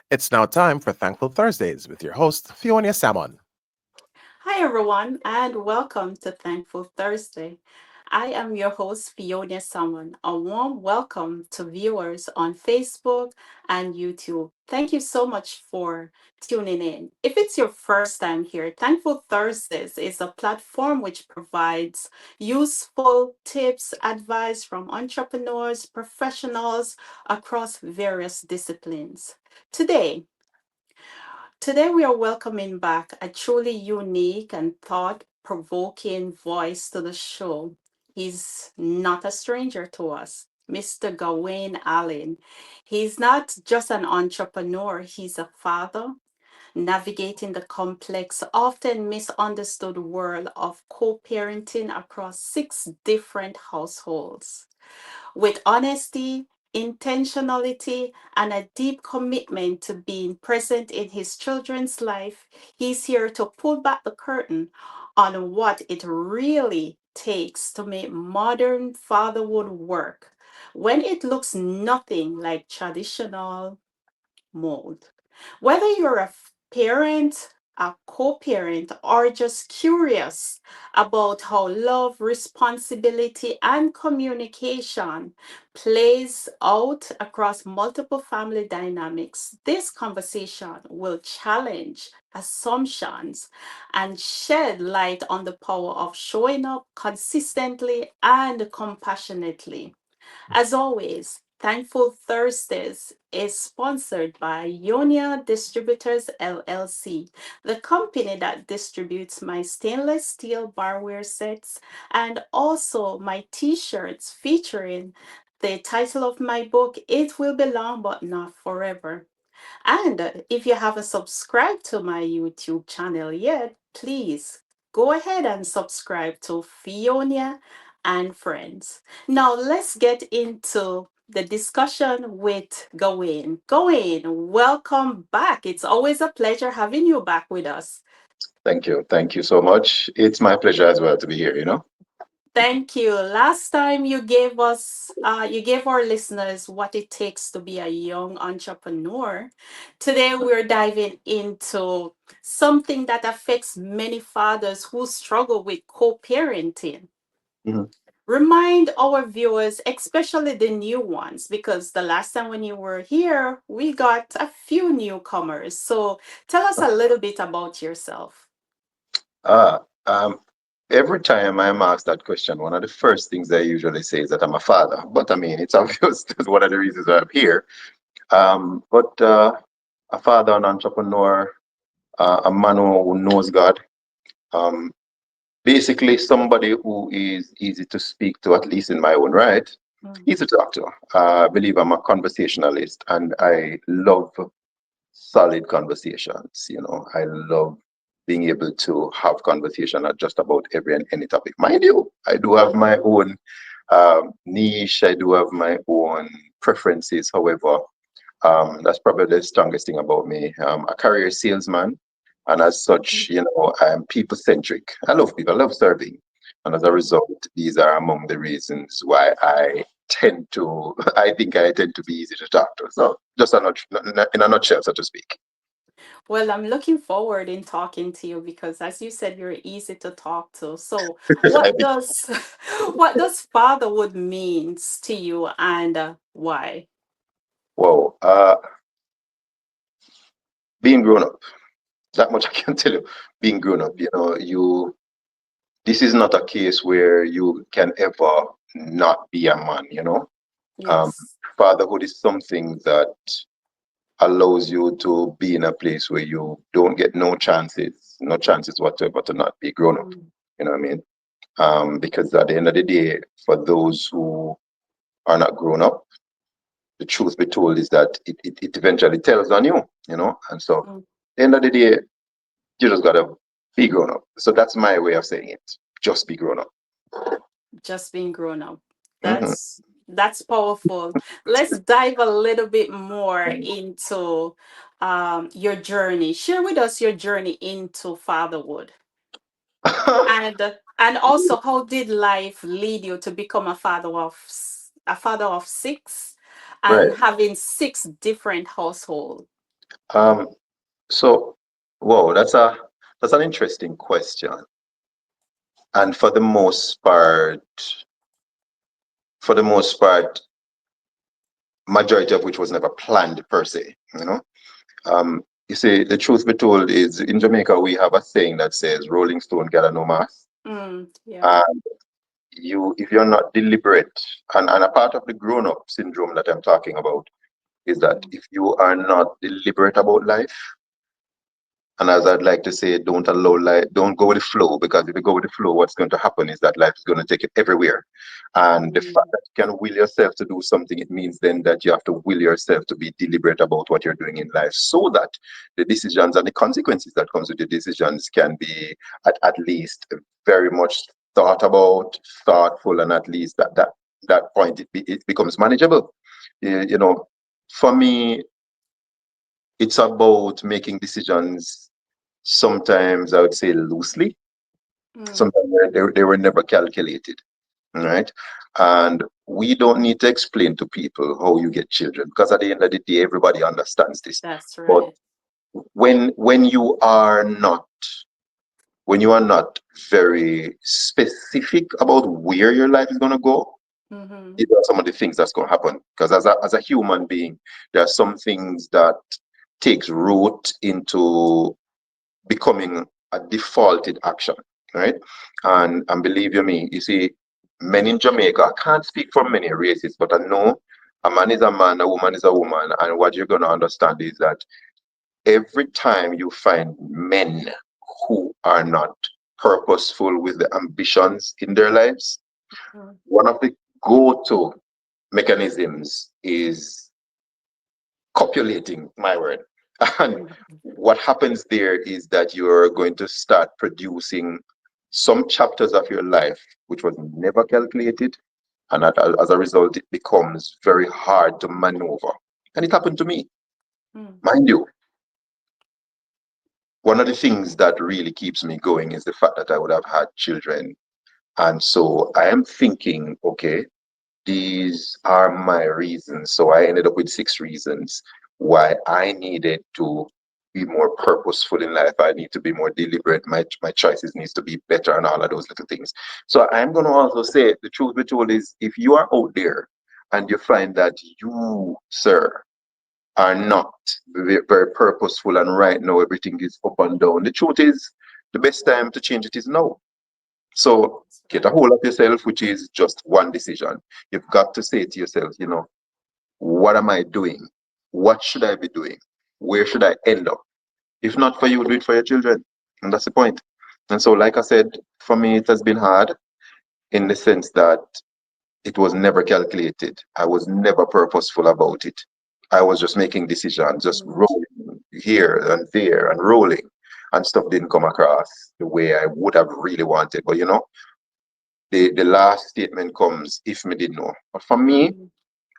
It's now time for Thankful Thursdays with your host, Fiona Salmon. Hi, everyone, and welcome to Thankful Thursday. I am your host, Fiona Salmon. A warm welcome to viewers on Facebook and YouTube. Thank you so much for tuning in. If it's your first time here, Thankful Thursdays is a platform which provides useful tips, advice from entrepreneurs, professionals across various disciplines. Today, Today, we are welcoming back a truly unique and thought provoking voice to the show. He's not a stranger to us, Mr. Gawaine Allen. He's not just an entrepreneur, he's a father navigating the complex, often misunderstood world of co parenting across six different households. With honesty, intentionality, and a deep commitment to being present in his children's life, he's here to pull back the curtain on what it really takes to make modern fatherhood work when it looks nothing like traditional mold. Whether you're a parent, a co parent, or just curious about how love, responsibility, and communication plays out across multiple family dynamics, this conversation will challenge assumptions and shed light on the power of showing up consistently and compassionately. As always, Thankful Thursdays is sponsored by Ionia Distributors LLC, the company that distributes my stainless steel barware sets and also my t shirts featuring the title of my book, It Will Be Long But Not Forever. And if you haven't subscribed to my YouTube channel yet, please go ahead and subscribe to Fiona and Friends. Now, let's get into the discussion with Gawain. Gawain, welcome back. It's always a pleasure having you back with us. Thank you. Thank you so much. It's my pleasure as well to be here. Thank you. Last time you gave our listeners what it takes to be a young entrepreneur. Today we're diving into something that affects many fathers who struggle with co-parenting. Mhm. Remind our viewers, especially the new ones, because the last time when you were here, we got a few newcomers. So tell us a little bit about yourself. Ah, every time I'm asked that question, one of the first things I usually say is that I'm a father. But I mean, it's obvious that's one of the reasons why I'm here. But a father, an entrepreneur, a man who knows God, um, basically somebody who is easy to speak to, at least in my own right, Mm. easy to talk to. I believe I'm a conversationalist and I love solid conversations. I love being able to have conversation at just about every and any topic. Mind you, I do have my own niche. I do have my own preferences. However, that's probably the strongest thing about me. A career salesman, and as such, I'm people centric. I love people. I love serving, and as a result, these are among the reasons why I tend to. I think I tend to be easy to talk to. So, just in a nutshell, so to speak. Well, I'm looking forward in talking to you because as you said, you're easy to talk to. So what does what does fatherhood means to you and why? Whoa, being grown up. That much I can tell you. Being grown up, this is not a case where you can ever not be a man. Um, Yes. Fatherhood is something that allows you to be in a place where you don't get no chances whatsoever to not be grown up. Mm, You know what I mean? Because at the end of the day, for those who are not grown up, the truth be told is that it eventually tells on you. And so at mm. the end of the day, you just gotta be grown up. So that's my way of saying it. Just be grown up. Just being grown up. Hmm. That's powerful. Let's dive a little bit more into your journey. Share with us your journey into fatherhood. And also how did life lead you to become a father of six and Right. having six different households? Um, so, whoa, that's an interesting question. And for the most part, majority of which was never planned per se. You see, the truth be told is in Jamaica we have a saying that says "Rolling Stone gather no mass." Yeah. And if you're not deliberate, and a part of the grown-up syndrome that I'm talking about is that Mm, if you are not deliberate about life, and as I'd like to say, don't allow life, don't go with the flow, because if you go with the flow, what's going to happen is that life is going to take you everywhere. And the fact mm, that you can will yourself to do something, it means then that you have to will yourself to be deliberate about what you're doing in life, so that the decisions and the consequences that comes with the decisions can be at least very much thought about, thoughtful, and at least that point it becomes manageable. For me, it's about making decisions. Sometimes I would say loosely. mm. Sometimes they were never calculated, right? And we don't need to explain to people how you get children, because at the end of the day, everybody understands this. That's But right. when you are not very specific about where your life is going to go, Mm-hmm. these are some of the things that's going to happen. Because as a human being, there are some things that takes root into becoming a defaulted action, right? And believe you me, you see, men in Jamaica, I can't speak for many races, but I know a man is a man, a woman is a woman, and what you're gonna understand is that every time you find men who are not purposeful with the ambitions in their lives, Mm, one of the go-to mechanisms is copulating, my word. And mm. what happens there is that you're going to start producing some chapters of your life which was never calculated. And as a result, it becomes very hard to maneuver. And it happened to me. Mm. Mind you, one of the things that really keeps me going is the fact that I would have had children. And so I am thinking, okay, these are my reasons. So I ended up with 6 reasons why I needed to be more purposeful in life. I need to be more deliberate. My choices needs to be better and all of those little things. So I'm going to also say the truth be told is if you are out there and you find that you, sir, are not very purposeful and right now everything is up and down. The truth is the best time to change it is now. So That's get a right. hold of yourself, which is just one decision. You've got to say to yourself, what am I doing? What should I be doing? Where should I end up? If not for you, do it for your children. And that's the point. And so, like I said, for me, it has been hard in the sense that it was never calculated. I was never purposeful about it. I was just making decisions, just Mm, rolling here and there and rolling. And stuff didn't come across the way I would have really wanted. But the last statement comes if me did know. But for me, mm,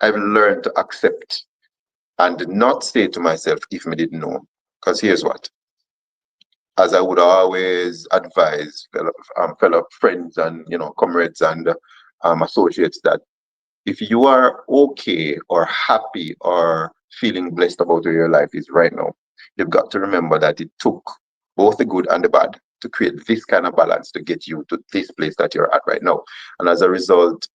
I've learned to accept and not say to myself if me didn't know. Because here's what, as I would always advise fellow friends and comrades and associates, that if you are okay or happy or feeling blessed about where your life is right now, you've got to remember that it took both the good and the bad to create this kind of balance to get you to this place that you're at right now. And as a result,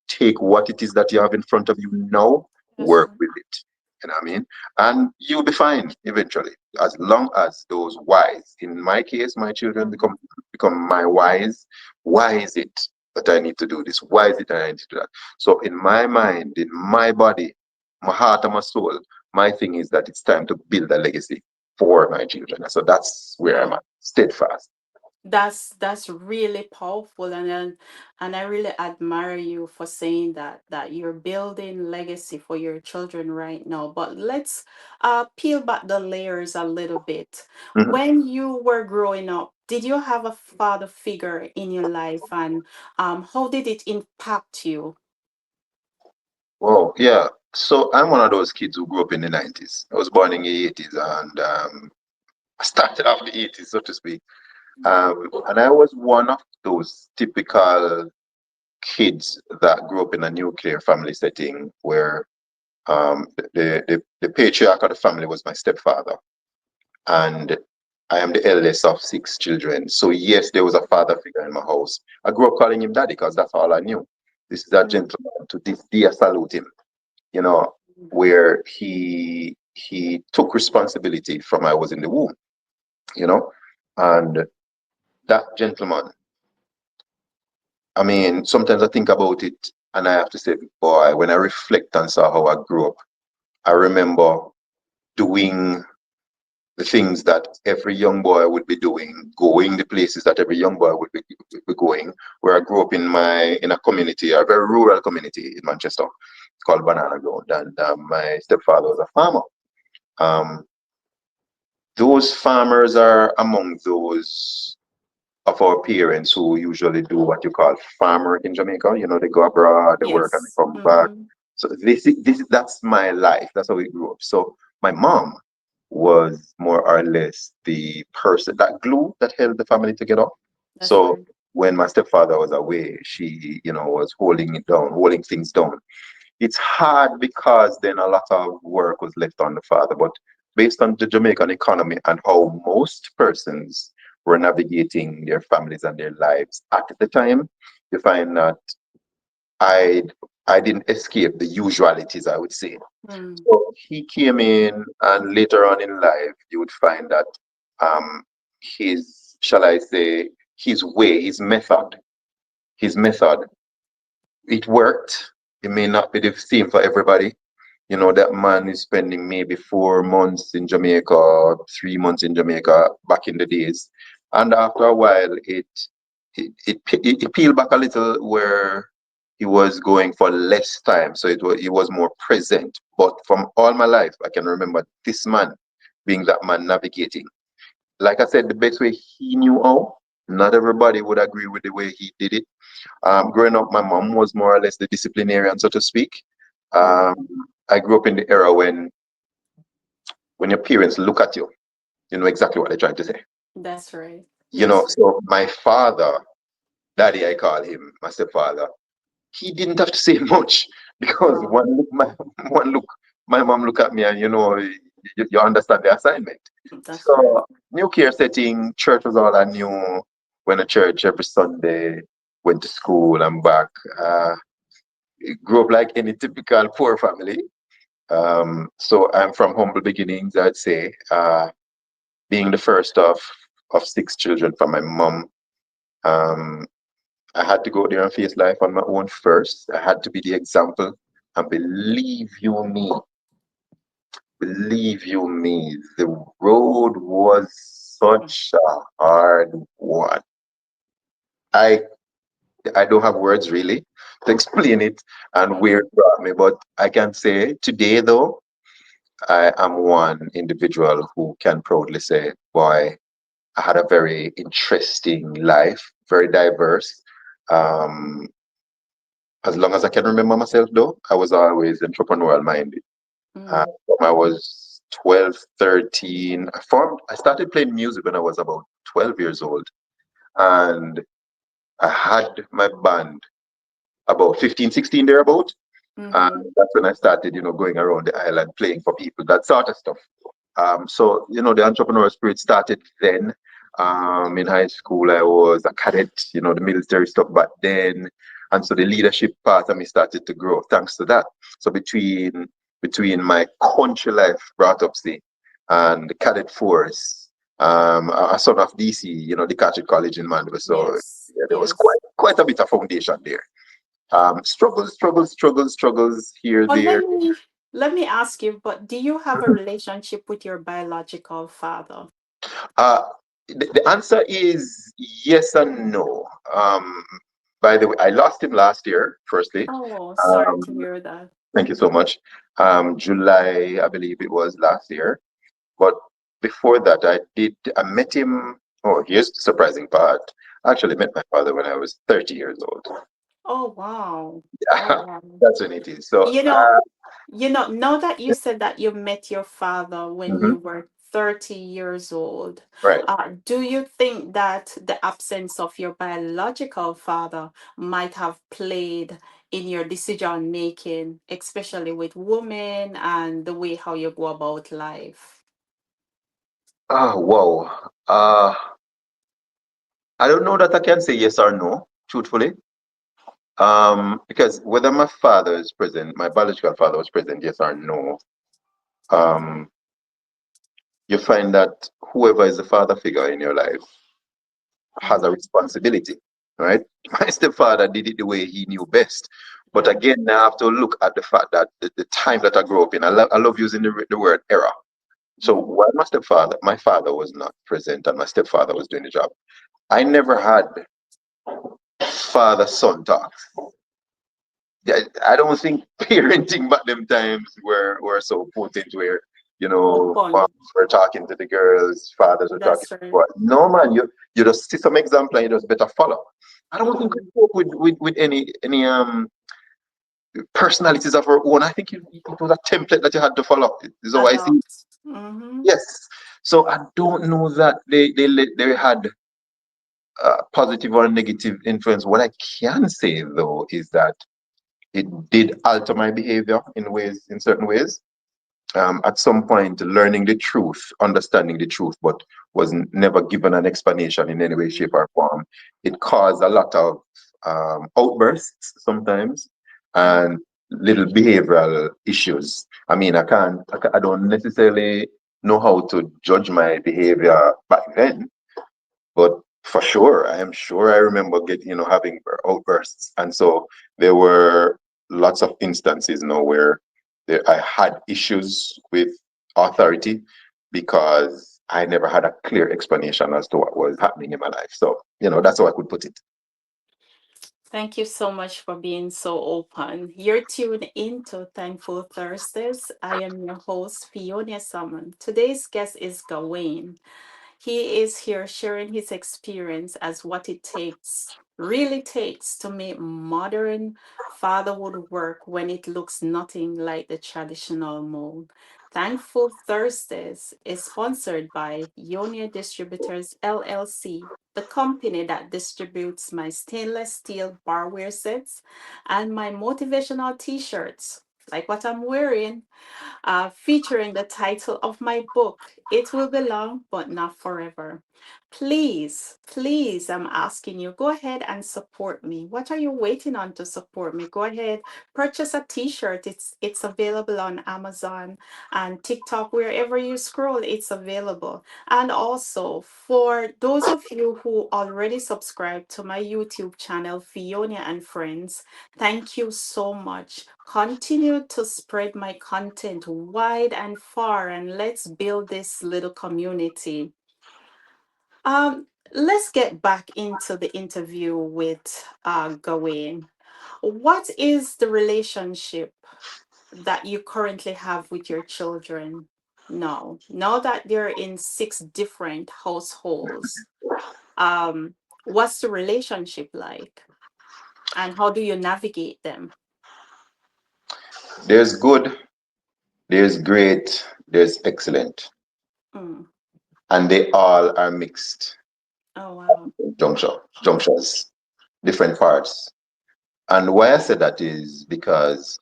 take what it is that you have in front of you now, that's work right. with it. You know what I mean? And you'll be fine eventually, as long as those whys. In my case, my children Mm-hmm. become my whys. Why is it that I need to do this? Why is it that I need to do that? So in my mind, in my body, my heart and my soul, my thing is that it's time to build a legacy for my children. And so that's where I'm Wow. at, steadfast. That's really powerful, and I really admire you for saying that you're building legacy for your children right now. But let's peel back the layers a little bit. Mhm. When you were growing up, did you have a father figure in your life, and how did it impact you? Well, yeah. So I'm one of those kids who grew up in the 90s. I was born in the 80s and I started off the 80s, so to speak. And I was one of those typical kids that grew up in a nuclear family setting where The patriarch of the family was my stepfather, and I am the eldest of six children. So yes, there was a father figure in my house. I grew up calling him daddy because that's all I knew. This is a Mm, gentleman. To this day, I salute him. You know, where he took responsibility from I was in the womb. You know, and that gentleman. I mean, sometimes I think about it, and I have to say, boy, when I reflect and saw how I grew up, I remember doing the things that every young boy would be doing, going the places that every young boy would be going. Where I grew up in a community, a very rural community in Manchester, called Banana Ground, and my stepfather was a farmer. Um, those farmers are among those of our parents who usually do what you call farm work in Jamaica. You know, they go abroad, they work, and they yes. come back. Mm-hmm. So that's my life. That's how we grew up. So my mom was more or less the person, that glue that held the family together. That's So right. when my stepfather was away, she, was holding it down, holding things down. It's hard because then a lot of work was left on the father. But based on the Jamaican economy and how most persons were navigating their families and their lives at the time, you find that I I didn't escape the usualities, I would say. Mm, So he came in, and later on in life, you would find that um, shall I say, his method, it worked. It may not be the same for everybody. That man is spending maybe 4 months in Jamaica, 3 months in Jamaica back in the days. And after a while, it peeled back a little where he was going for less time. So he was more present. But from all my life, I can remember this man being that man navigating. Like I said, the best way he knew how. Not everybody would agree with the way he did it. Growing up, my mom was more or less the disciplinarian, so to speak. Um, mm, I grew up in the era when your parents look at you, you know exactly what they're trying to say. that's right. That's right. So my father, daddy, I call him, my stepfather, he didn't have to say much because Wow. one look, my mom look at me, and you understand the assignment. That's right. So new care setting, church was all I knew. Went to church every Sunday, went to school and back. Grew up like any typical poor family. So I'm from humble beginnings, I'd say. Being the first of six children from my mom, um, I had to go there and face life on my own first. I had to be the example. And believe you me, the road was such a hard one. I I don't have words really to explain it and where Mm, it brought me, but I can say today though, I am one individual who can proudly say, boy, I had a very interesting life, very diverse. Um, as long as I can remember myself, though, I was always entrepreneurial minded. mm, When I was 12, 13, I started playing music when I was about 12 years old. And I had my band about 15, 16 thereabout. And mm-hmm. that's when I started, going around the island playing for people, that sort of stuff. So, the entrepreneurial spirit started then. In high school, I was a cadet, the military stuff back then. And so the leadership part of me started to grow thanks to that. So between my country life brought up, see, and the cadet force, a son of DC, the Catholic College in Mandeville. So Yes. yeah, there was Yes. quite a bit of foundation there. Struggles here, Well, there. let me ask you, but do you have a relationship with your biological father? Uh, the answer is yes and no. By the way, I lost him last year, firstly. Oh, sorry to Um, hear that. thank you so much. July, I believe it was last year. But before that, I met him. Oh, here's the surprising part. I actually met my father when I was 30 years old. Oh, wow. Oh, Yeah, wow. that's when it is. So, You know, now that you said that you met your father when mhm, you were 30 years old, right. do you think that the absence of your biological father might have played in your decision making, especially with women and the way how you go about life? Wow. I don't know that I can say yes or no, truthfully. Because whether my father is present, my biological father was present, yes or no, um, you find that whoever is the father figure in your life has a Mm-hmm. responsibility, right? My stepfather did it the way he knew best. But Yeah. again, I have to look at the fact that the time that I grew up in, I love using the word era. So Mm-hmm. while my father was not present and my stepfather was doing the job, I never had father-son talk. Yeah, I don't think parenting back them times were so potent where Open. moms were talking to the girls, fathers were talking That's to the right. boys. No man, you just see some example and you just better follow. I don't think we Mm-hmm. spoke with any personalities of our own. I think it was a template that you had to follow. Is how I see it. Adopt. Mm-hmm. Yes. So I don't know that they had positive or negative influence. What I can say though is that it did alter my behavior in certain ways. At some point, learning the truth, understanding the truth, but was never given an explanation in any way, shape, or form. It caused a lot of outbursts sometimes and little behavioral issues. I mean, I don't necessarily know how to judge my behavior back then, but for sure, I am sure I remember having outbursts, and so there were lots of instances, where I had issues with authority because I never had a clear explanation as to what was happening in my life. So, that's how I could put it. Thank you so much for being so open. You're tuned into Thankful Thursdays. I am your host, Fiona Salmon. Today's guest is Gawaine. He is here sharing his experience as what it takes, really takes, to make modern fatherhood work when it looks nothing like the traditional mold. Thankful Thursdays is sponsored by Ionia Distributors LLC, the company that distributes my stainless steel barware sets and my motivational t-shirts, like what I'm wearing, featuring the title of my book, It Will Be Long But Not Forever. Please, please, I'm asking you, go ahead and support me. What are you waiting on to support me? Go ahead, purchase a t-shirt. It's available on Amazon and TikTok, wherever you scroll, it's available. And also, for those of you who already subscribe to my YouTube channel, Fiona and Friends, thank you so much. Continue to spread my content wide and far, and let's build this little community. Let's get back into the interview with Gawain. What is the relationship that you currently have with your children now? Now that they're in six different households, um, what's the relationship like, and how do you navigate them? There's good, there's great, there's excellent, Mm. and they all are mixed Oh wow. junctures, different parts. And why I said that is because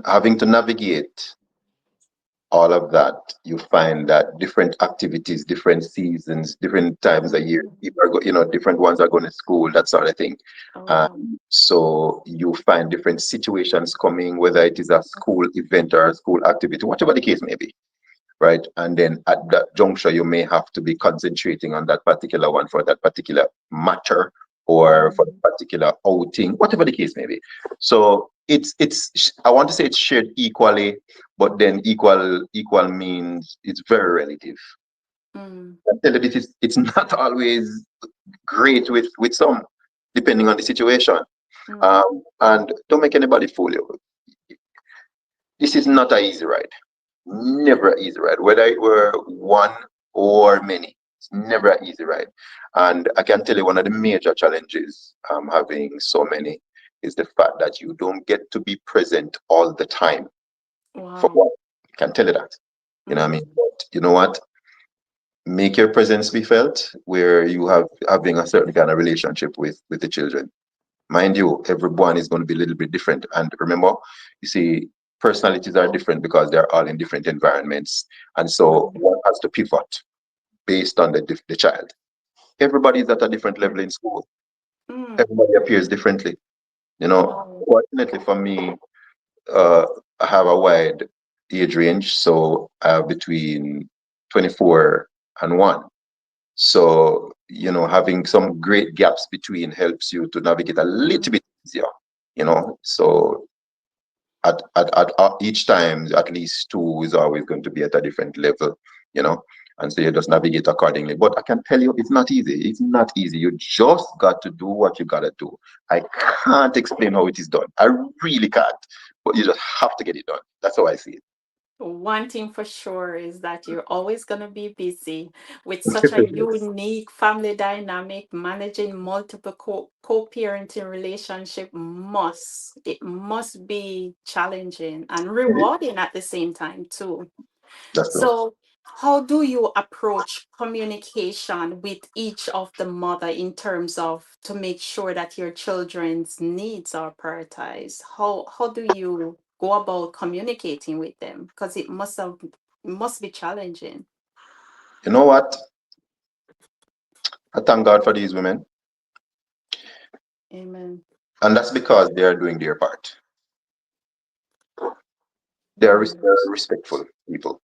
having to navigate all of that, you find that different activities, different seasons, different times a year, Mhm. people are different ones are going to school, that sort of thing. Oh wow. So you find different situations coming, whether it is a school event or a school activity, whatever the case may be, right? And then at that juncture, you may have to be concentrating on that particular one for that particular matter or for Mhm. that particular outing, whatever the case may be. So I want to say it's shared equally, but then equal means it's very relative. Mm. I tell you this is it's not always great with some, depending on the situation. Mm. And don't make anybody fool you. This is not an easy ride. Never an easy ride, whether it were one or many. It's never an easy ride. And I can tell you one of the major challenges having so many is the fact that you don't get to be present all the time. For Wow. one, I can tell you that. You know what I mean? Mm. But you know what? Make your presence be felt where you have having a certain kind of relationship with the children. Mind you, everyone is going to be a little bit different. And remember, you see, personalities are different because they're all in different environments. And so Mhm. one has to pivot based on the child. Everybody is at a different level in school. Mm. Everybody appears differently. You know, Wow. fortunately for me, uh, I have a wide age range. So I have between 24 and 1. So, having some great gaps between helps you to navigate a little Mm. bit easier, So at each time, at least two is always going to be at a different level, you know. And so you just navigate accordingly. But I can tell you, it's not easy. It's not easy. You just got to do what you gotta do. I can't explain how it is done. I really can't. But you just have to get it done. That's how I see One thing for sure is that you're always going to be busy with such a it. unique family dynamic. Managing multiple co-parenting relationship must be challenging and rewarding at the same time too. That's true. So, how do you approach communication with each of the mother in terms of to make sure that your children's needs are prioritized? How do you go about communicating with them? Because it must be challenging. You know what? I thank God for these women. Amen. And that's because they are doing their part. Mm. They're respectful people.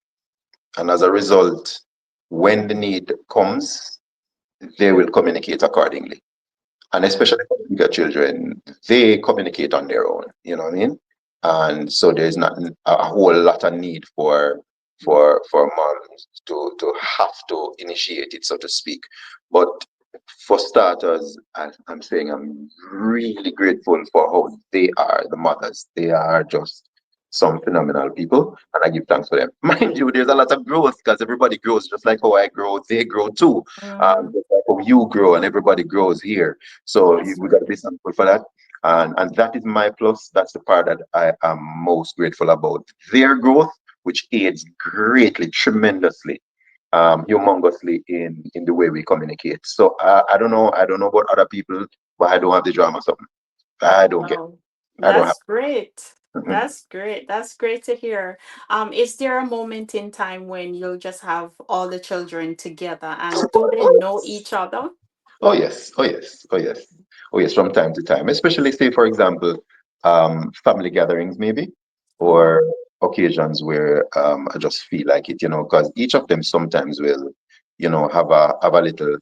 And as a result, when the need comes, they will communicate accordingly. And Mm. especially for bigger children, they communicate on their own. You know what I mean? And so there's not a whole lot of need for moms to have to initiate it, so to speak. But for starters, I'm saying I'm really grateful for how they are, the mothers. They are just some phenomenal people, and I give thanks for them. Mind you, there's a lot of growth because everybody grows just like how I grow, they grow too. Mm-hmm. Just like how you grow and everybody grows here. So That's we got to right. be thankful for that. And that is my plus. That's the part that I am most grateful about. Their growth, which aids greatly, tremendously, humongously in the way we communicate. So I don't know about other people, but I don't have the drama. Something I don't get. Wow. I don't have. That's great. Mhm. That's great. That's great to hear. Is there a moment in time when you'll just have all the children together and do they know each other? Oh yes, oh yes, oh yes, oh yes. From time to time, especially say for example, family gatherings maybe, or Mm. occasions where I just feel like it, because each of them sometimes will, have a little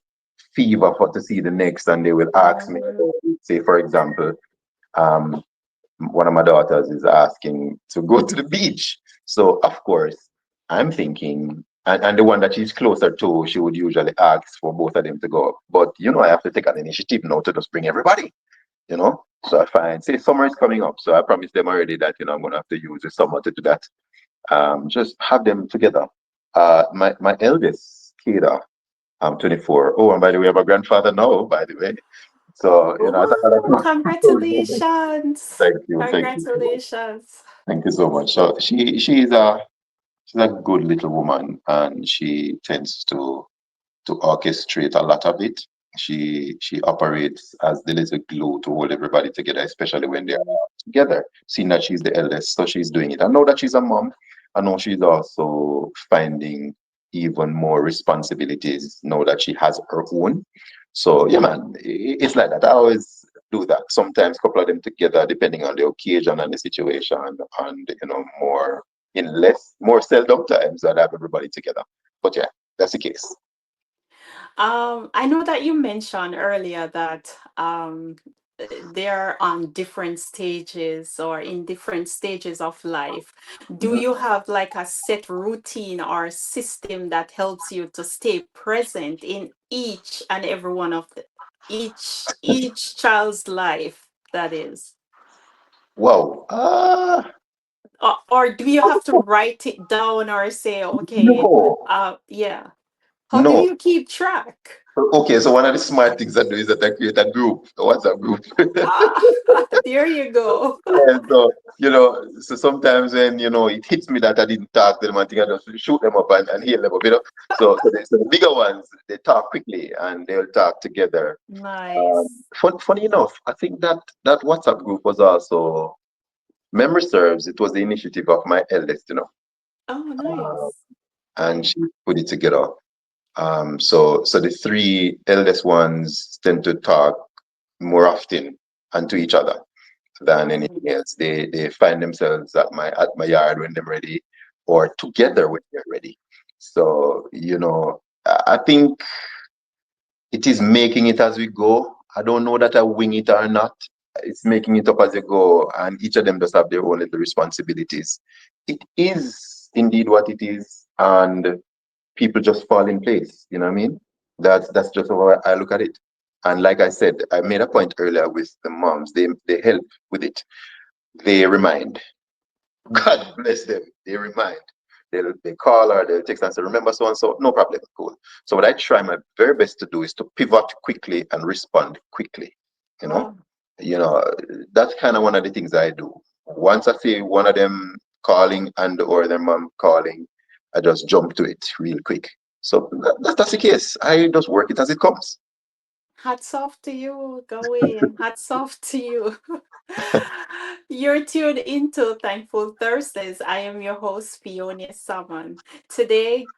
fever for to see the next, and they will ask me. Mm. Say for example, um, one of my daughters is asking to go to the beach. So of course, I'm thinking, and the one that she's closer to, she would usually ask for both of them to go. But I have to take an initiative now to just bring everybody. So I find, say, summer is coming up, so I promised them already that I'm gonna have to use the summer to do that. Just have them together. My eldest, Kida, I'm 24. Oh, and by the way, I'm a grandfather now. By the way, so Wow, congratulations. thank you, thank you. Congratulations. Thank you so much. So she's a good little woman, and she tends to orchestrate a lot of it. She operates as the little glue to hold everybody together, especially when they're Mm. together. Seeing that she's the eldest, so she's doing it. I know that she's a mom. I know she's also finding even more responsibilities now that she has her own. So yeah, man, it's like that. I always do that. Sometimes couple of them together, depending on the occasion and the situation, and more in less, more seldom times that I have everybody together. But yeah, that's the case. I know that you mentioned earlier that they're on different stages or in different stages of life. Do Mhm. you have like a set routine or system that helps you to stay present in each and every one of each child's life? That is, Wow. or do you have to write it down or say, okay, No, yeah? How do no. you keep track? Okay, so one of the smart things I do is that I create a group, a WhatsApp group. Ah, there you go. Yeah, so so sometimes when it hits me that I didn't talk to them, I think I just shoot them up and heal them up. So the bigger ones they talk quickly and they'll talk together. Nice. Funny enough, I think that WhatsApp group was also memory serves. It was the initiative of my eldest, Oh, uh, nice. and Wow. she put it together. So the three eldest ones tend to talk more often and to each other than anything Nice. else. They find themselves at my yard when they're ready, or together when they're ready. So I think it is making it as we go. I don't know that I wing it or not. It's making it up as you go, and each of them does have their own little responsibilities. It is indeed what it is, and people just fall in place. You know what I mean? That's just how I look at it. And like I said, I made a point earlier with the moms. They help with it. They remind. God bless them. They remind. They call or they'll text and say, remember so and so. No problem. Cool. So what I try my very best to do is to pivot quickly and respond quickly. You know, Wow. you know, that's kind of one of the things I do. Once I see one of them calling and or their mom calling, I just jump to it real quick. So that's the case. I just work it as it comes. Hats off to you, Gawaine. Hats off to you. You're tuned into Thankful Thursdays. I am your host, Fiona Salmon. Today,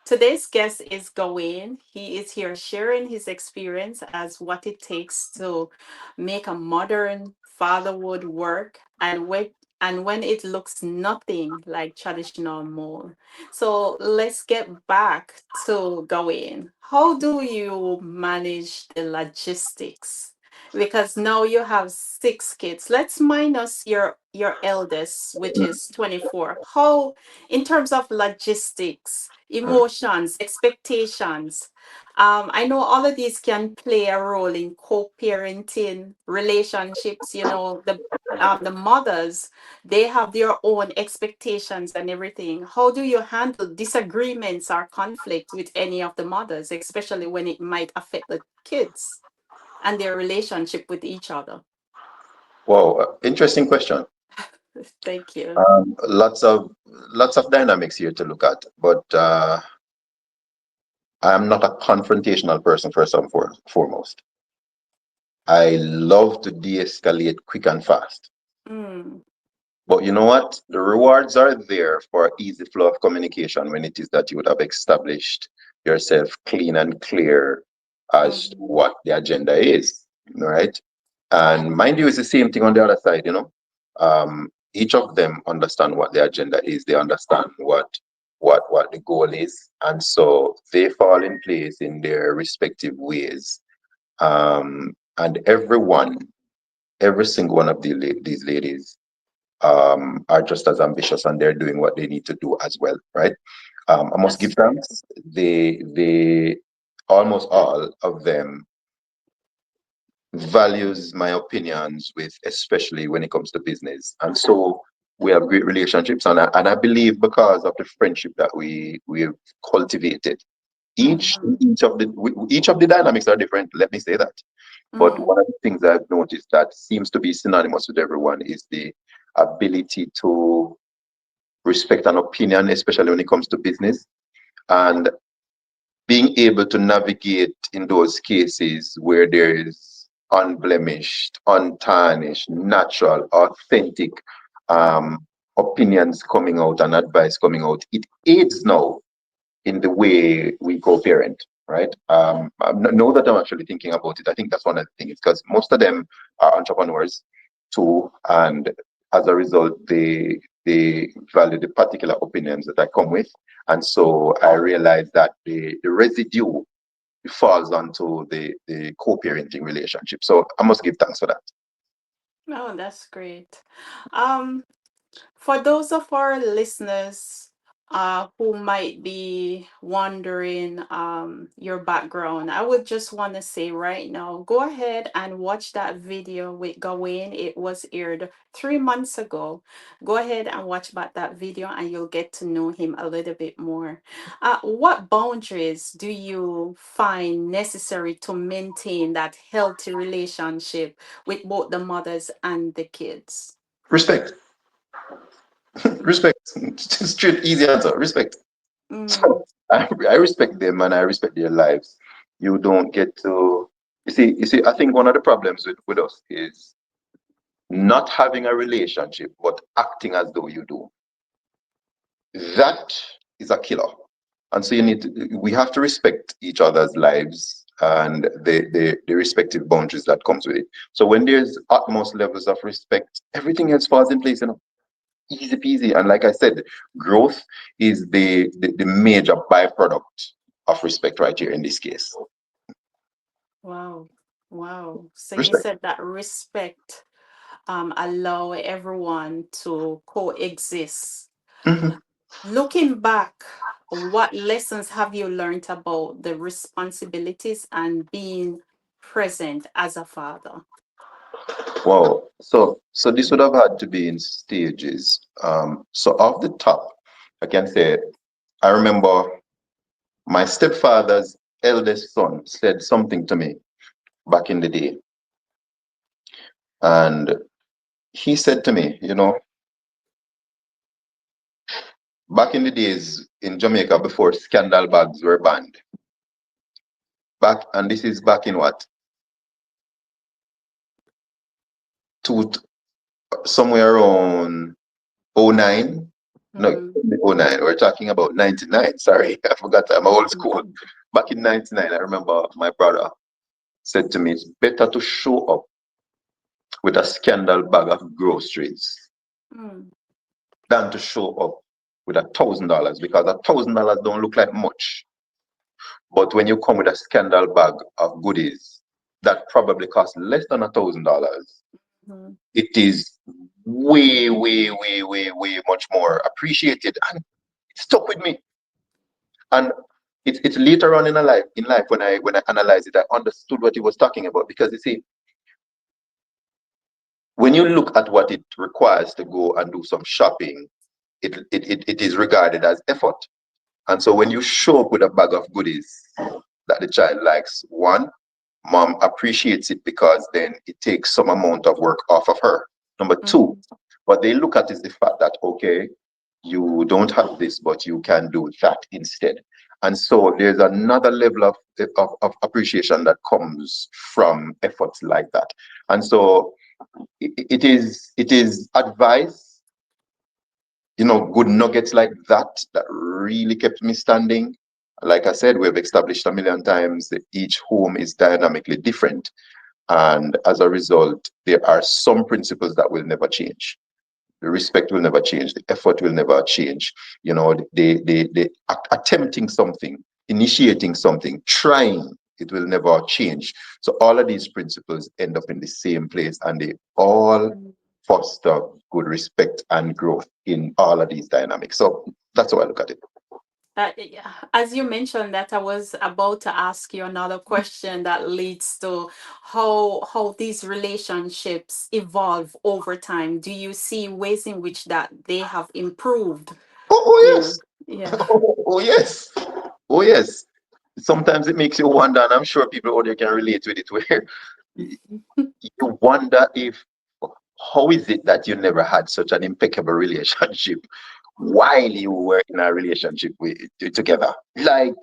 Today's guest is Gawain. He is here sharing his experience as what it takes to make a modern fatherhood work and when it looks nothing like traditional mold. So let's get back to Gawain. How do you manage the logistics? Because now you have six kids. Let's minus your eldest, which is 24. How in terms of logistics, emotions, expectations. I know all of these can play a role in co-parenting relationships. The mothers, they have their own expectations and everything. How do you handle disagreements or conflict with any of the mothers, especially when it might affect the kids and their relationship with each other? Wow, interesting question. Thank you. Lots of dynamics here to look at, but I'm not a confrontational person first and foremost. I love to de-escalate quick and fast. Mm, But you know what? The rewards are there for easy flow of communication when it is that you would have established yourself clean and clear as to mm, what the agenda is, right? And mind you, it's the same thing on the other side, Each of them understand what the agenda is. They understand what the goal is, and so they fall in place in their respective ways. And every single one of these ladies are just as ambitious and they're doing what they need to do as well, right? I must that's give true. thanks. They almost all of them values my opinions with, especially when it comes to business, and so we have great relationships, and I believe because of the friendship that we've cultivated. Mm-hmm. Each of the dynamics are different. Let me say that. But Mm, one of the things I've noticed that seems to be synonymous with everyone is the ability to respect an opinion, especially when it comes to business, and being able to navigate in those cases where there is unblemished, untarnished, natural, authentic mm, um, opinions coming out and advice coming out. It aids now in the way we co-parent, right? Now that I'm actually thinking about it, I think that's one of the things because most of them are entrepreneurs too, and as a result, they value the particular opinions that I come with, and so I realize that the residue falls onto the co-parenting relationship. So I must give thanks for that. oh, that's great. Um, for those of our listeners who might be wondering your background, I would just want to say right now, go ahead and watch that video with Gawaine. It was aired 3 months ago. Go ahead and watch back that video and you'll get to know him a little bit more. What boundaries do you find necessary to maintain that healthy relationship with both the mothers and the kids? Respect. Respect. Straight, easy answer. Respect. Mm, So I respect them and I respect their lives. You don't get to you see, I think one of the problems with us is not having a relationship but acting as though you do. That is a killer. And so we have to respect each other's lives and the respective boundaries that comes with it. So when there's utmost levels of respect, everything else falls in place, easy peasy. And like I said, growth is the major byproduct of respect right here in this case. wow. Wow. So you Respect. said that respect allow everyone to coexist. Mhm. Looking back, what lessons have you learned about the responsibilities and being present as a father? Wow. So this would have had to be in stages. So off the top, I can say I remember my stepfather's eldest son said something to me back in the day. And he said to me, back in the days in Jamaica before scandal bags were banned, and this is back in what, two, somewhere around '09. No, it Mm, couldn't be '09. We're talking about '99. Sorry, I forgot. I'm old school. mhm, Back in '99, I remember my brother said to me, it's better to show up with a scandal bag of groceries mm, than to show up with $1,000 because $1,000 don't look like much. But when you come with a scandal bag of goodies that probably cost less than $1,000, mhm, it is way, way, way, way, way much more appreciated. And it stuck with me. And it's later on in life when I analyze it, I understood what he was talking about. Because you see, when you look at what it requires to go and do some shopping, it is regarded as effort. And so when you show up with a bag of goodies that the child likes, one, mom appreciates it because then it takes some amount of work off of her. Number two, mhm, what they look at is the fact that, okay, you don't have this, but you can do that instead. And so there's another level of appreciation that comes from efforts like that. And so it is advice, good nuggets like that that really kept me standing. Like I said, we've established a million times that each home is dynamically different. And as a result, there are some principles that will never change. The respect will never change. The effort will never change. Attempting something, initiating something, trying, it will never change. So all of these principles end up in the same place and they all mhm. foster good respect and growth in all of these dynamics. So that's how I look at it. Yeah, as you mentioned that, I was about to ask you another question that leads to how these relationships evolve over time. Do you see ways in which that they have improved? Oh, You know, yes. yeah. Oh, yes. Oh, yes. Sometimes it makes you wonder, and I'm sure people out there can relate with it, where you wonder if how is it that you never had such an impeccable relationship while you were in a relationship together? Like,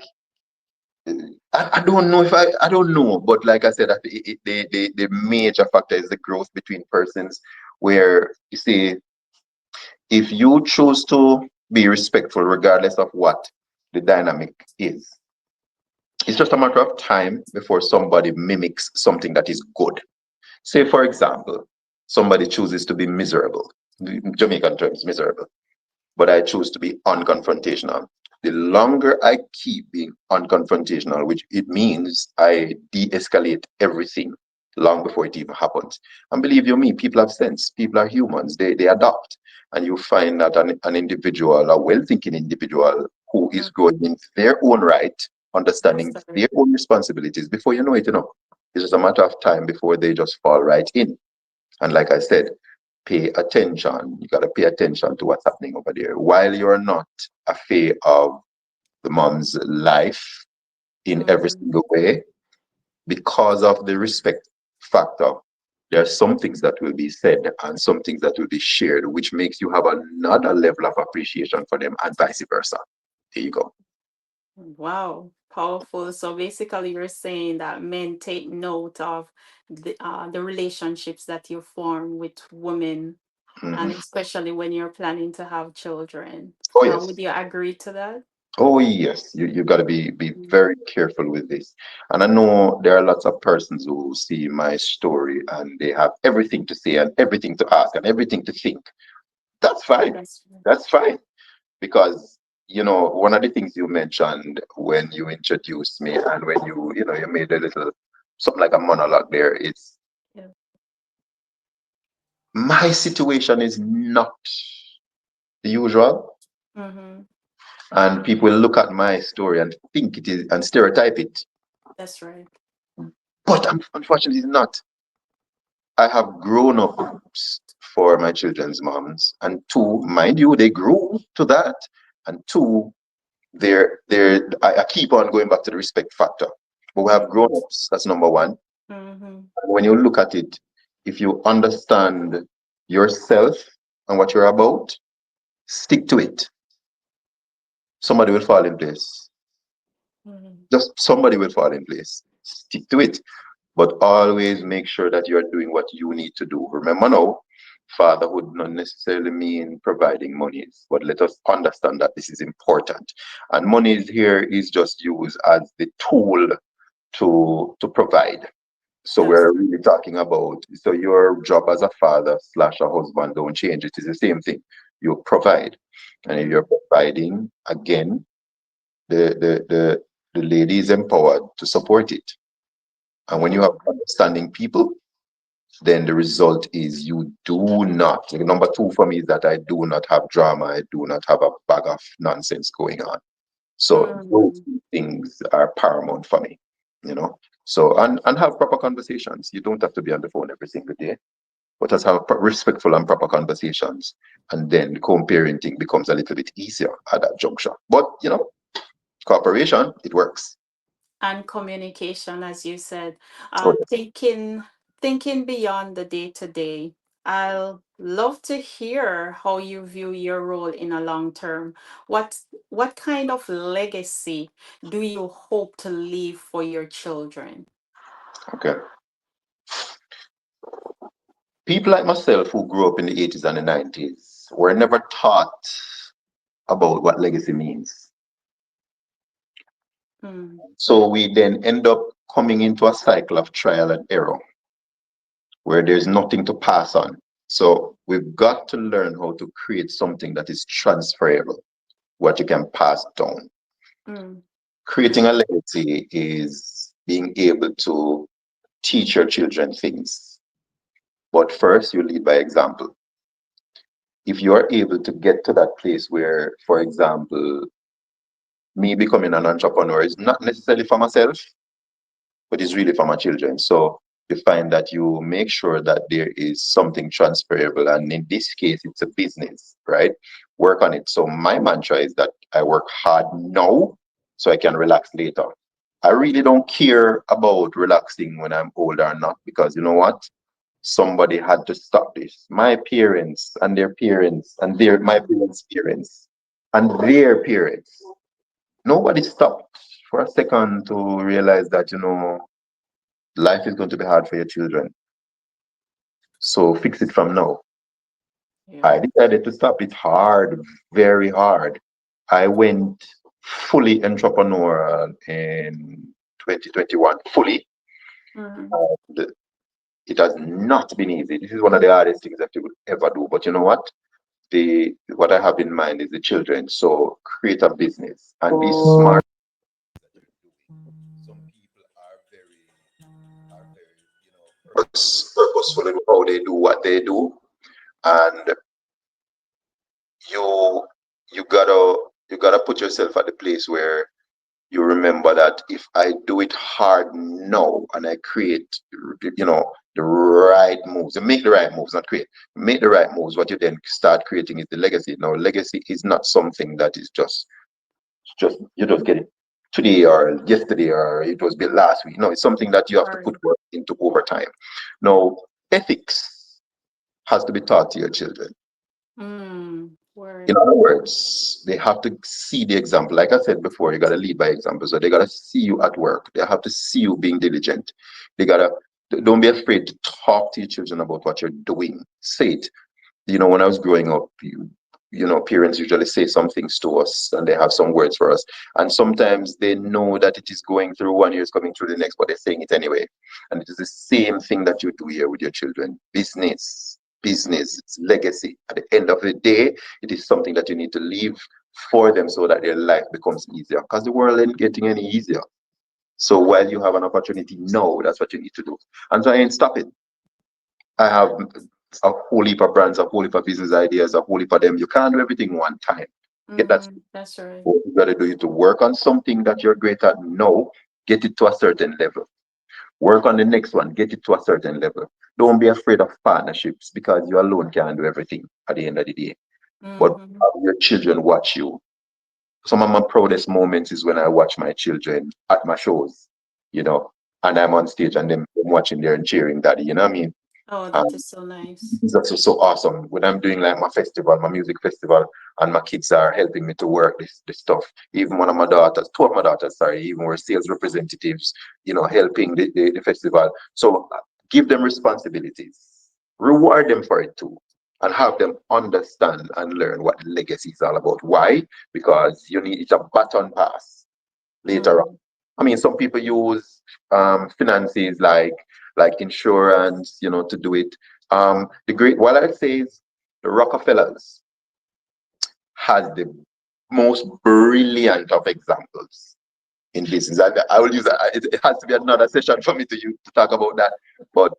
I don't know if I don't know, but like I said, the major factor is the growth between persons, where you see, if you choose to be respectful regardless of what the dynamic is, it's just a matter of time before somebody mimics something that is good. Say, for example, somebody chooses to be miserable, Jamaican terms, miserable, but I choose to be unconfrontational. The longer I keep being unconfrontational, which it means I de escalate everything, long before it even happens. And believe you me, people have sense. People are humans. They adapt. And you find that an individual, a well-thinking individual who is growing Mhm. in their own right, Yes, understanding sir. their own responsibilities, before you know it, it's just a matter of time before they just fall right in. And like I said, pay attention. You got to pay attention to what's happening over there. While you're not afraid of the mom's life in every Mhm. single way, because of the respect factor, there are some things that will be said and some things that will be shared, which makes you have another level of appreciation for them and vice versa. There you go. Wow, powerful. So basically, you're saying that men take note of the relationships that you form with women, and Mhm. especially when you're planning to have children. Oh, Would yes. you agree to that? Oh, yes. You got to be Mm. very careful with this. And I know there are lots of persons who see my story and they have everything to say and everything to ask and everything to think. That's fine. That's right. That's fine. Because one of the things you mentioned when you introduced me and when you made a little something like a monologue there, it's Yeah. my situation is not the usual, Mm-hmm. and people will look at my story and think it is and stereotype it, That's right. but unfortunately it's not. I have grown up for my children's moms, and two, mind you, they grew to that, and two, I keep on going back to the respect factor. But we have Mm-hmm. grown-ups, that's number one. Mm-hmm. And when you look at it, if you understand yourself and what you're about, stick to it. Somebody will fall in place. Mm-hmm. Just somebody will fall in place. Stick to it. But always make sure that you're doing what you need to do. Remember now, fatherhood not necessarily mean providing monies, but let us understand that this is important. And money is here is just used as the tool to provide. So That's we're really talking about, so your job as a father slash a husband don't change. It is the same thing. You provide. And if mm-hmm. you're providing, again, the lady is empowered to support it. And when you have Mm-hmm. understanding people, then the result is you do not. Like, number two for me is that I do not have drama. I do not have a bag of nonsense going on. So those Mm-hmm. two things are paramount for me, you know. So and have proper conversations. You don't have to be on the phone every single day, but let's have respectful and proper conversations, and then co-parenting becomes a little bit easier at that juncture. But cooperation, it works. And communication, as you said, Oh, thinking beyond the day to day. I'll love to hear how you view your role in a long term. What kind of legacy do you hope to leave for your children? okay. People like myself who grew up in the 80s and the 90s were never taught about what legacy means. Mm, So we then end up coming into a cycle of trial and error where there's nothing to pass on. So we've got to learn how to create something that is transferable, what you can pass down. mm, Creating a legacy is being able to teach your children things. But first, you lead by example. If you are able to get to that place where, for example, me becoming an entrepreneur is not necessarily for myself, but it's really for my children. So you find that you make sure that there is something transferable. And in this case, it's a business, right? Work on it. So my mantra is that I work hard now so I can relax later. I really don't care about relaxing when I'm older or not, because you know what? Somebody had to stop this. My parents and their parents and my mm, parents' parents and their parents. Nobody stopped for a second to realize that, life is going to be hard for your children. So fix it from now. yeah. I decided to stop it hard, very hard. I went fully entrepreneurial in 2021, fully. Mm, And it has not been easy. This is one of the hardest things that you would ever do. But you know what? What I have in mind is the children. So create a business and be smart. Some people are very purposeful in how they do what they do, and you you gotta put yourself at the place where you remember that if I do it hard now and I create, the right moves and make the right moves, not create, make the right moves, what you then start creating is the legacy. Now, legacy is not something that is just you just get it today or yesterday or it was built last week. No, it's something that you have to Right. put work into over time. Now, ethics has to be taught to your children. Word. In other words, they have to see the example. Like I said before, you got to lead by example. So they got to see you at work. They have to see you being diligent. They got to, don't be afraid to talk to your children about what you're doing. Say it. When I was growing up, parents usually say some things to us and they have some words for us. And sometimes they know that it is going through one year, is coming through the next, but they're saying it anyway. And it is the same thing that you do here with your children. Business, it's legacy. At the end of the day, it is something that you need to leave for them so that their life becomes easier. Because the world ain't getting any easier. So while you have an opportunity now, that's what you need to do. And so I ain't stopping. I have a whole heap of brands, a whole heap of business ideas, a whole heap of them. You can't do everything one time. Get that. That's right. What you got to do is to work on something that you're great at now, get it to a certain level. Work on the next one, get it to a certain level. Don't be afraid of partnerships because you alone can't do everything at the end of the day. But Mm-hmm. have your children watch you. Some of my proudest moments is when I watch my children at my shows, you know, and I'm on stage and them watching there and cheering daddy, you know what I mean? Oh, that is so nice. It's also so awesome when I'm doing like my festival, my music festival, and my kids are helping me to work this stuff. Even one of my daughters, two of my daughters, sorry, even were sales representatives, helping the festival. So give them responsibilities, reward them for it too, and have them understand and learn what legacy is all about. Why? Because it's a baton pass later on. Mm. I mean, some people use finances like insurance, to do it. What I say is the Rockefellers has the most brilliant of examples in business. I will use that. It has to be another session for me to talk about that. But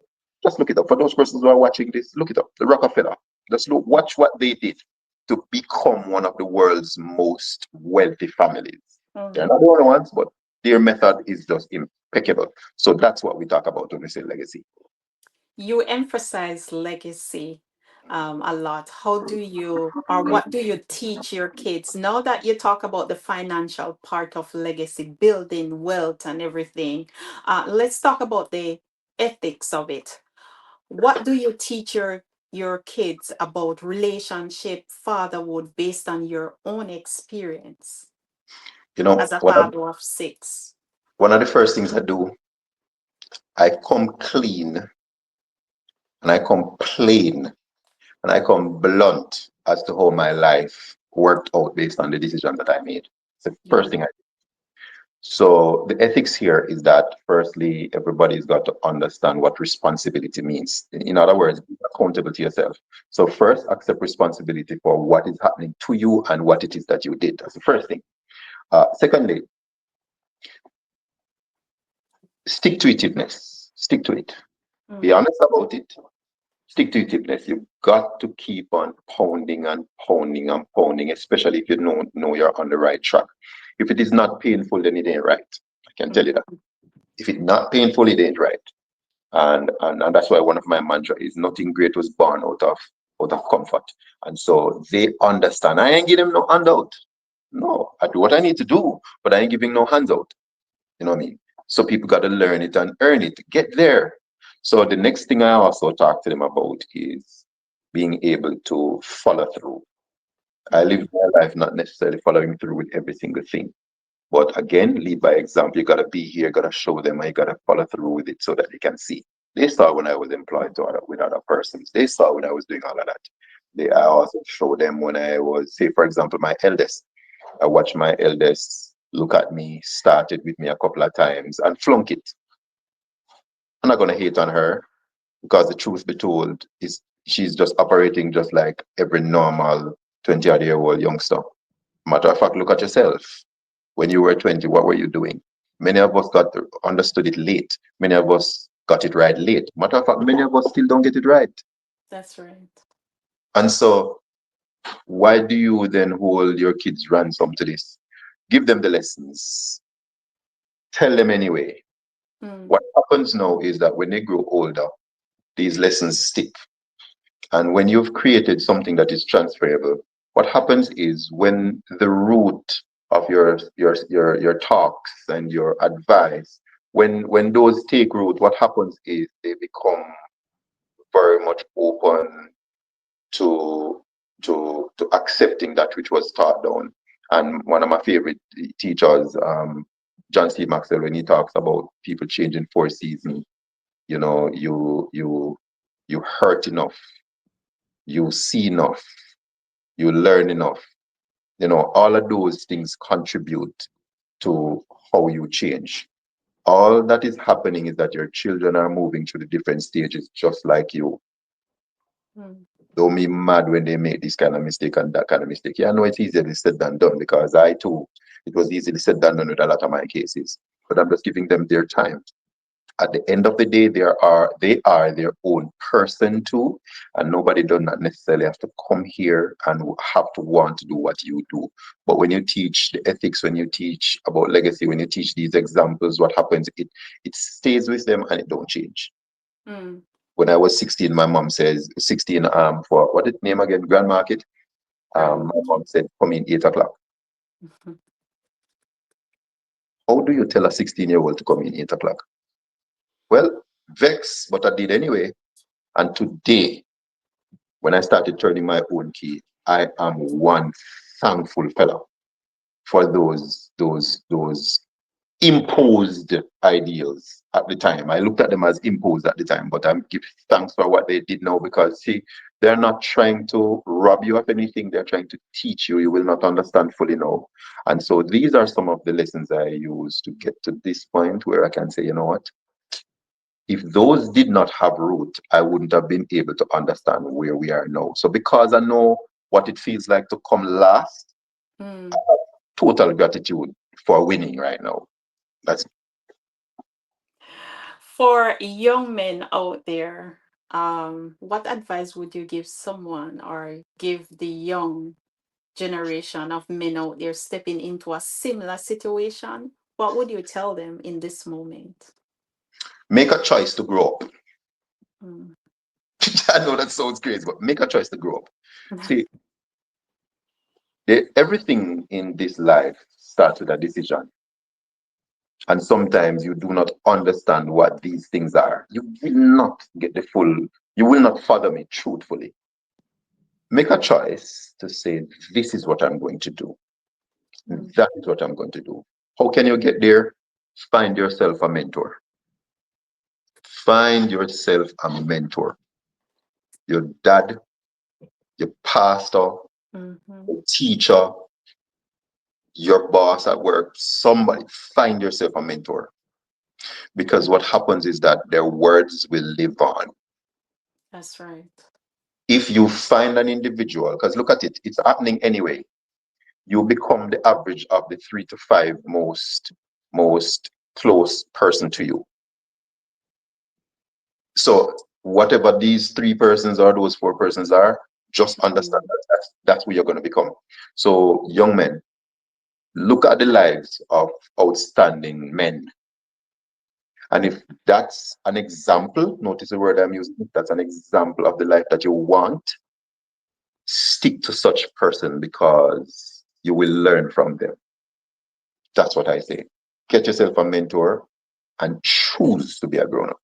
just look it up. For those persons who are watching this, look it up. The Rockefeller. Just watch what they did to become one of the world's most wealthy families. They're not the only ones, but their method is just impeccable. So that's what we talk about when we say legacy. You emphasize legacy a lot. How do you, or what do you teach your kids now that you talk about the financial part of legacy, building wealth and everything? Let's talk about the ethics of it. What do you teach your kids about relationship, fatherhood, based on your own experience You know, as a one of, father of six? one of the first things I do, I come clean and I come plain and I come blunt as to how my life worked out based on the decision that I made. It's the first Yeah. thing I do. So the ethics here is that firstly, everybody's got to understand what responsibility means. In other words, be accountable to yourself. So first, accept responsibility for what is happening to you and what it is that you did. That's the first thing. Secondly, stick to itiveness. Stick to it. Be Mm, honest about it. Stick to itiveness. You've got to keep on pounding and pounding and pounding, especially if you know you're on the right track. If it is not painful, then it ain't right. I can tell you that. mm, If it's not painful, it ain't right. And that's why one of my mantra is nothing great was born out of comfort. And so they understand. I ain't giving them no handout. No, I do what I need to do, but I ain't giving no hands out. You know what I mean? So people got to learn it and earn it to get there. So the next thing I also talk to them about is being able to follow through. I live mm. my life not necessarily following through with every single thing. But again, lead by example. You gotta be here, gotta show them, you gotta follow through with it so that they can see. They saw when I was employed with other persons. They saw when I was doing all of that. I also show them when I was, say, for example, my eldest. I watched my eldest look at me, started with me a couple of times and flunk it. I'm not gonna hate on her because the truth be told is she's just operating just like every normal 20-odd-year-old youngster. Matter of fact, look at yourself. When you were 20, what were you doing? Many of us understood it late. Many of us got it right late. Matter of fact, many of us still don't get it right. That's right. And so, why do you then hold your kids ransom to this? Give them the lessons. Tell them anyway. Mm, What happens now is that when they grow older, these lessons stick. And when you've created something that is transferable, what happens is when the root of your talks and your advice, when those take root, what happens is they become very much open to to accepting that which was taught down. And one of my favorite teachers, John C. Maxwell, when he talks about people changing four seasons, you know, you hurt enough, you see enough, you learn enough. You know, all of those things contribute to how you change. All that is happening is that your children are moving through the different stages just like you. mm. Don't be mad when they make this kind of mistake and that kind of mistake. Yeah, I know it's easier said than done because I too, it was easily said than done with a lot of my cases. But I'm just giving them their time. At the end of the day, they are their own person too, and nobody does not necessarily have to come here and have to want to do what you do. But when you teach the ethics, when you teach about legacy, when you teach these examples, what happens? It stays with them and it don't change. Mm. When I was 16, my mom says 16 for what it name again? Grand Market. My Grandma. mom said come in 8 o'clock. How do you tell a 16-year-old to come in 8 o'clock? Well, vex, but I did anyway. And today, when I started turning my own key, I am one thankful fella for those imposed ideals at the time. I looked at them as imposed at the time, but I'm give thanks for what they did now because see, they're not trying to rob you of anything, they're trying to teach you. You will not understand fully now. And so these are some of the lessons I use to get to this point where I can say, you know what? If those did not have root, I wouldn't have been able to understand where we are now. So because I know what it feels like to come last, Mm. total gratitude for winning right now. That's For young men out there, what advice would you give someone or give the young generation of men out there stepping into a similar situation? What would you tell them in this moment? make a choice to grow up. Mm. I know that sounds crazy, but make a choice to grow up. See, everything in this life starts with a decision. And sometimes you do not understand what these things are. You will not get the full, you will not fathom it truthfully. Make a choice to say, this is what I'm going to do. Mm. That is what I'm going to do. How can you get there? Find yourself a mentor. Find yourself a mentor. Your dad, your pastor, Mhm. your teacher, your boss at work, somebody. Find yourself a mentor. Because what happens is that their words will live on. That's right. If you find an individual, because look at it, it's happening anyway. You become the average of the 3 to 5 most close person to you. So whatever these 3 persons or those 4 persons are, just understand Mm. that that's who you're going to become. So young men, look at the lives of outstanding men. And if that's an example, notice the word I'm using, if that's an example of the life that you want, stick to such person because you will learn from them. That's what I say. Get yourself a mentor and choose to be a grown up.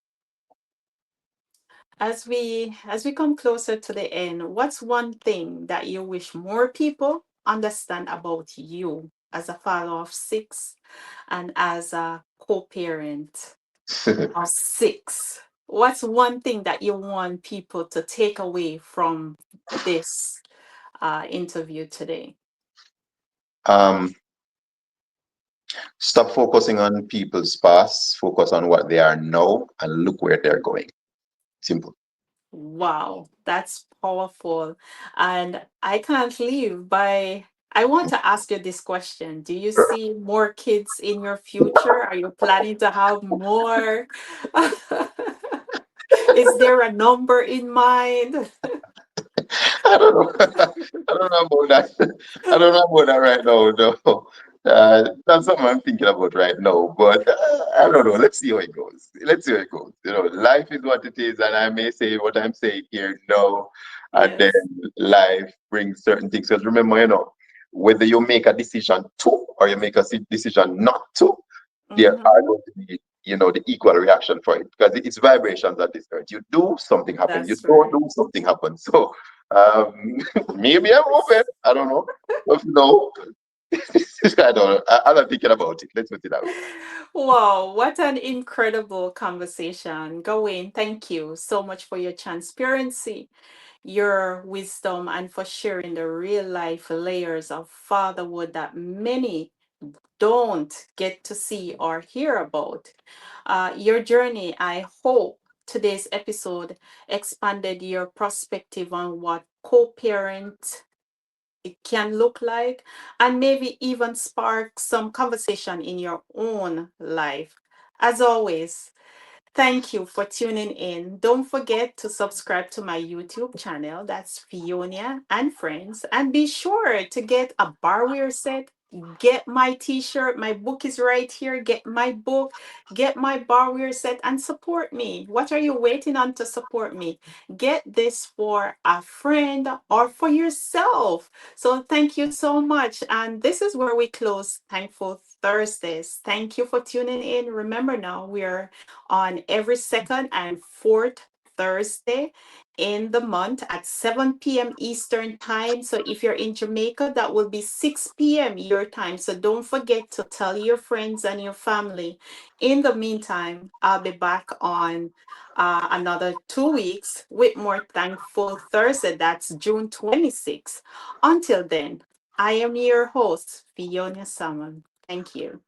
As we come closer to the end, what's one thing that you wish more people understand about you as a father of six and as a co-parent of six? What's one thing that you want people to take away from this interview today? um, Stop focusing on people's past, focus on what they are now, and look where they're going. Simple. Wow, that's powerful. And I can't leave by. I want to ask you this question. Do you see more kids in your future? Are you planning to have more? Is there a number in mind? I don't know. I don't know about that. I don't know about that right now. No, that's something I'm thinking about right now. But I don't know. Let's see how it goes. Let's see how it goes. Life is what it is, and I may say what I'm saying here now, and then Yes. life brings certain things. Because remember, whether you make a decision to or you make a decision not to, there are Mm-hmm. going to be the equal reaction for it because it's vibrations at this earth. You do something happen, you That's don't right. do something happen. So um maybe I'm open, I don't know, but no. I don't know. I'm not thinking about it, let's put it that way. Wow, what an incredible conversation. Gawain, thank you so much for your transparency, your wisdom, and for sharing the real life layers of fatherhood that many don't get to see or hear about. Your journey, I hope today's episode expanded your perspective on what co parent it can look like, and maybe even spark some conversation in your own life. As always, thank you for tuning in. Don't forget to subscribe to my YouTube channel. That's Fionia and Friends. And be sure to get a barware set. Get my t-shirt. My book is right here. Get my book. Get my barware set and support me. What are you waiting on to support me? Get this for a friend or for yourself. So thank you so much. And this is where we close Thankful Thursdays. Thank you for tuning in. Remember now, we are on every second and fourth Thursday in the month at 7 p.m. Eastern Time. So if you're in Jamaica, that will be 6 p.m. your time. So don't forget to tell your friends and your family. In the meantime, I'll be back on another 2 weeks with more Thankful Thursday. That's June 26th. Until then, I am your host, Fiona Salmon. Thank you.